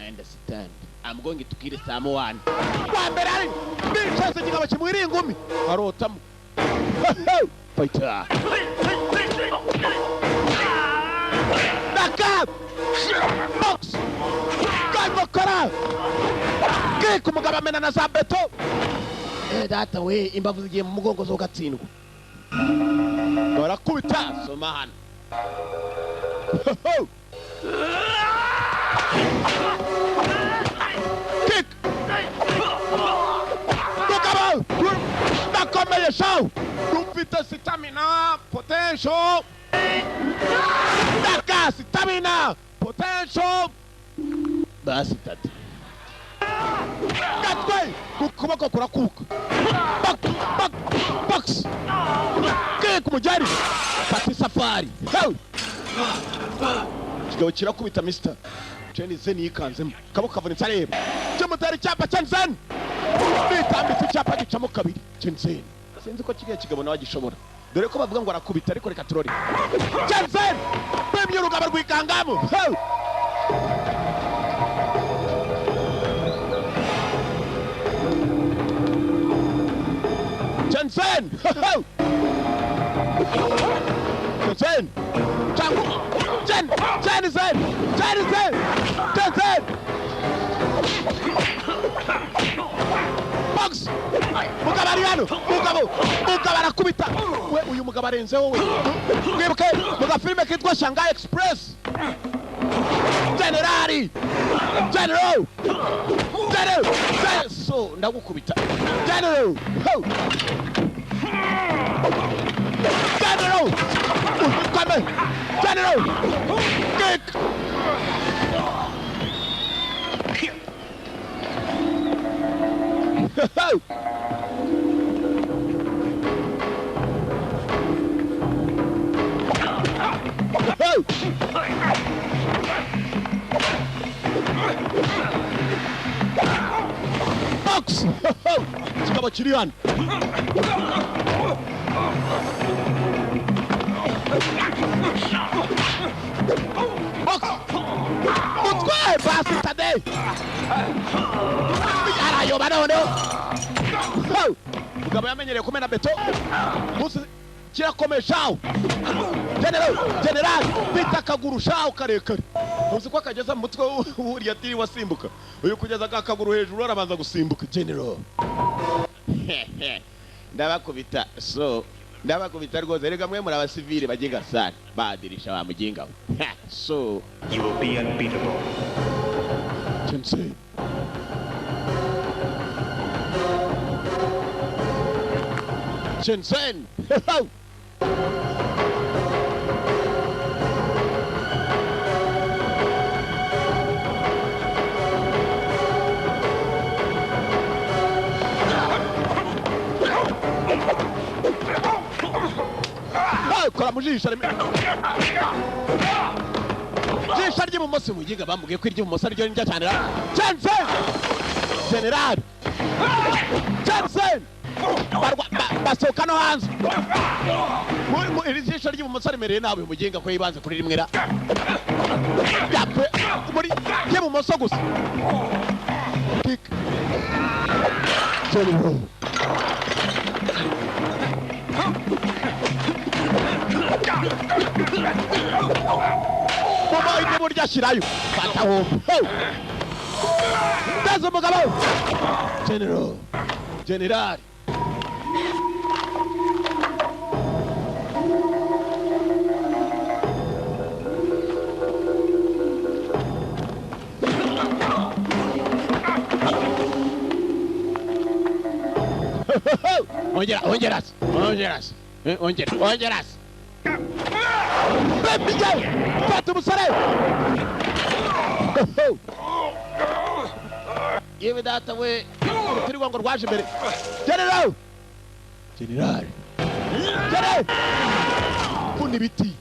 understand. I'm going to kill someone. Wambere bicaze kigabo kimwiri ingumi arotamu. Fighter. Nakap. Box. Kagokora. Kick umugabo amena na zabeto. Data we imbavu zigiye mu mugongo zo gatsindwa. Barakubita Somahan. Kick. Tocaba. Nakomeye show. Rupita stamina potential. Naka stamina potential. Basi tati. Gatway. Kuboko kurakuka. Box. Kick mujari. Pati safari. Kigabo kirakubita Mr. Jenny Zen yikanzemo. Kaboko kavunitse areba. Cyamutari cyapa Zen. Bitambitse cyapa gicamo kabiri. Zen. Sinzi ko kigiye kigabo nawe gishobora. Dore ko bavuga ngo arakubita ariko reka turori. Zen. Bemye urugabo rwikangamo. Zen. Zen. Changu. Zen. Box. Mugabariano. Mugabo arakubita. We uyu mugabo arenze wowe. Mwibuke muga filme kitwa Shanghai Express. General. So ndagukubita. General. Come on. General. Kick. Box. Kigabo kiri hano. Box. Mutwe basi tade. Arayoba none. Mugabo yamenyereye kumena beto. Musi kirakomeshaho. General bita kagurushaho karekare. Uzi ko akageza mutwe uri yatiri wasimbuka. Uyu kugeza akaguru hejuru arabanza gusimbuka General. Ndabakubita so ndabakubita rwose rega mwe muri abasivile bagenga sana badirisha ba mugenga. So you will be unbeatable. Sensei. Shenzhen. Kora mujisha jisha ry'ibumoso mugiga bambugiye ko iry'ibumoso ryo njya cyane ra Shenzhen. General Shenzhen. Basoka no hanze. Iri jisho ry'ibumoso rimereye nawe mugenga ko yibanze kuri rimwe ra. Yapwe muri ry'ibumoso gusa. Kick. General. Mama ine burya shirayo. Fataho. Dazo mugabo. General. Ongeras. Bebijay. Fatu musare. Yewe data we turi ngo rwaje imbere. General. Kundi biti.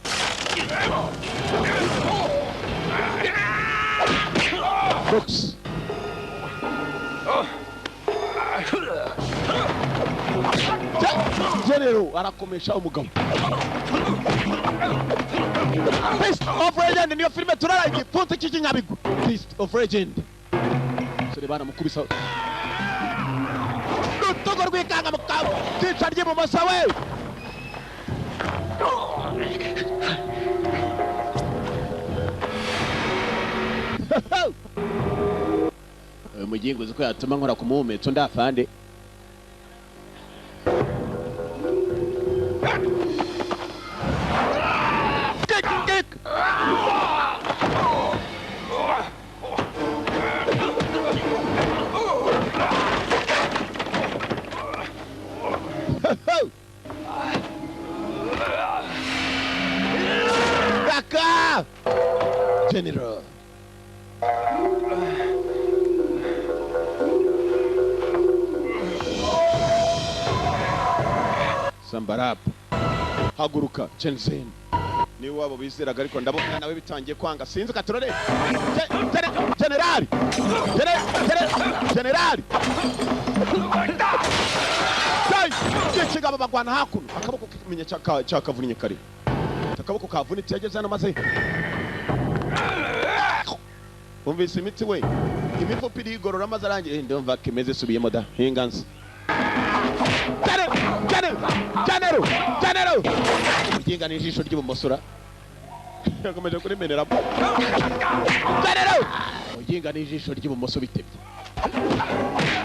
Box. General arakomesha umugabo. Fist of Legend niyo filime turaranye punte kiki nyabigu. Fist of Legend. dore baramukubisa rutugo rwikanga mukaba tica ry'ibumoso we mugingo uzi ko yatuma nkora ku muhumetso ndafande Baka General Sambarap haguruka Jensen ni wabo bizeraga ariko ndabona nawe bitangiye kwanga sinzi katurore General Kigaba bagwana hakuno akaboko kimenya cyakavunnye kare akaboko kavunitse yageze hano maze umvise imiti we imifupi irigorora maze arangiye ndumva kimeze subiyemo da hinganza Janero uginga n'ijisho ry'ibumosora yakomeje kuri menera Janero uginga n'ijisho ry'ibumoso bitebye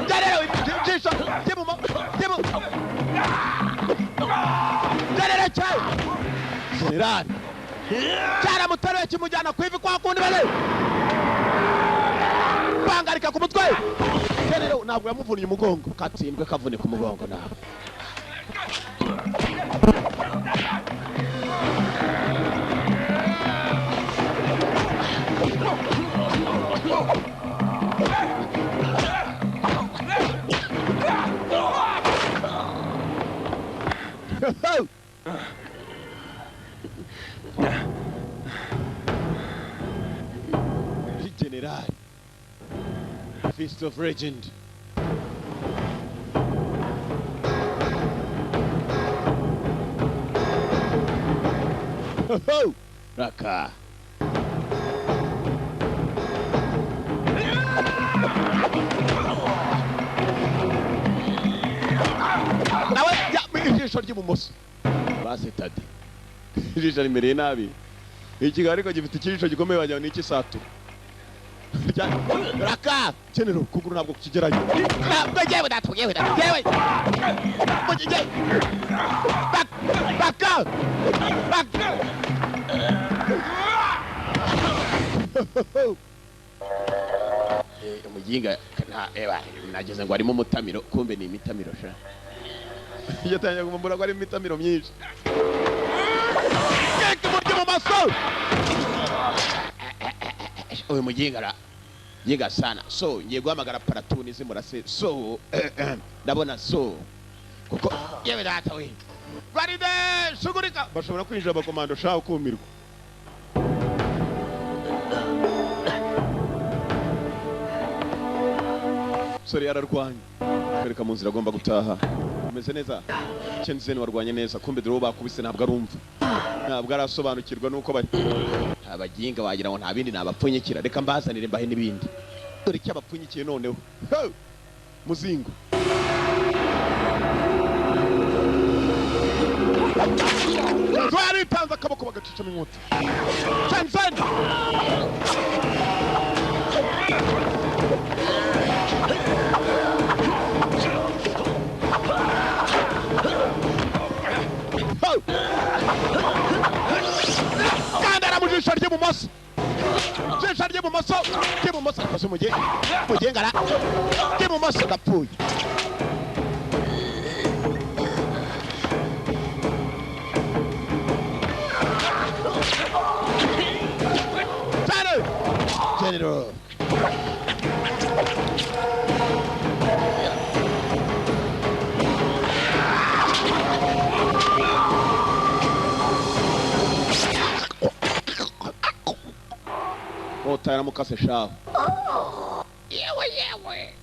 Janero ijisho Janero cyayo General cyara mutare kimujyana kwivi kwa kundi bale bangarika ku mutwe Janero ntabwo yamuvunnye umugongo katsindwe kavune ku mugongo nawe General Feast of Legend Raka nawe ijisho ry'ibumoso basetade ijisho rimereye nabi ikiga ariko gifite ijisho gikomeye wajya n'iki sato Raka General kuguru ntabwo kukigerayo ntabwo yewe Baka umuginga nageze ngo arimo mutamiro kumbe ni imitamiro sha yatangiye kuvumbura ko ari imitamiro myinshi mu maso uyu muginga yiga sana so ngiye guhamagara paratuni zimurase so ndabona so kuko yewe data we baride shugurika bashobora kwinjira abakomando shaho kumirwa sori yararwanye kereka mu nzira agomba gutaha umeze neza Jensen warwanye neza kumbe dore bakubise ntabwo arumva ntabwo arasobanukirwa nuko bari abaginga wagira ngo nta bindi nabapfunyikira reka mbazanire mbahe n'ibindi dore icyo abapfunyikiye noneho muzingo twari tanza akaboko bagacicamo inkota Jensen kandara mu jisho ry'ibumoso akoze mugengara ry'ibumoso ndapfuye General otara mukase shaho yewe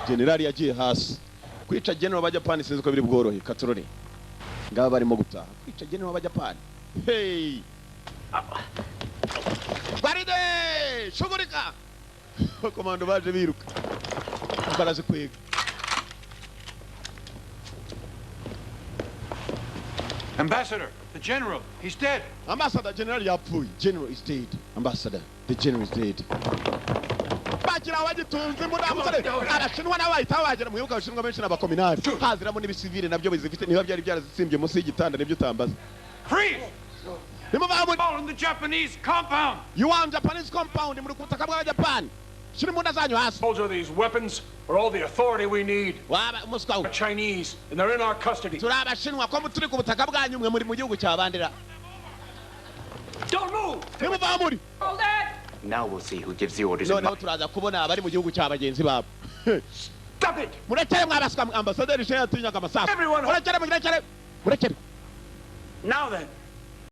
General yagiye hasi kwica General w'Abajapani sinzi ko biri bworohe katurore ngaba barimo gutaha kwica General w'Abajapani hey baride shugurika komando baje biruka barazikwega. Ambassador, the general, he's dead. Ambassador general yapfuye. General is dead. Ambassador, the general is dead. Bagira wagitunze muri amusare arashinwa n'abahita bagera mu bibuga bishinwa benshi n'abakominari haziramo n'ibisivile nabyo bizifite niba byari byarazitsimbye munsi y'igitanda nibyo utambaza. Freeze! All in the Japanese compound. You want Japanese compound muri kubutaka bwa Japan. Shiri munda zanyu hasi. Soldier, these weapons are all the authority we need. Waba Moscow. Chinese, and they're in our custody. Turabashinwa ko muturi ku butaka bwanyu mwe muri mu gihugu cyabandira. Don't move. Hold it. Now we'll see who gives the orders. No, turaza kubona abari mu gihugu cy'abagenzi babo. Stop it. Murekere mwabaswa ambassadeur Sheya tinyaga amasasu. Everyone. Murekere. Now then.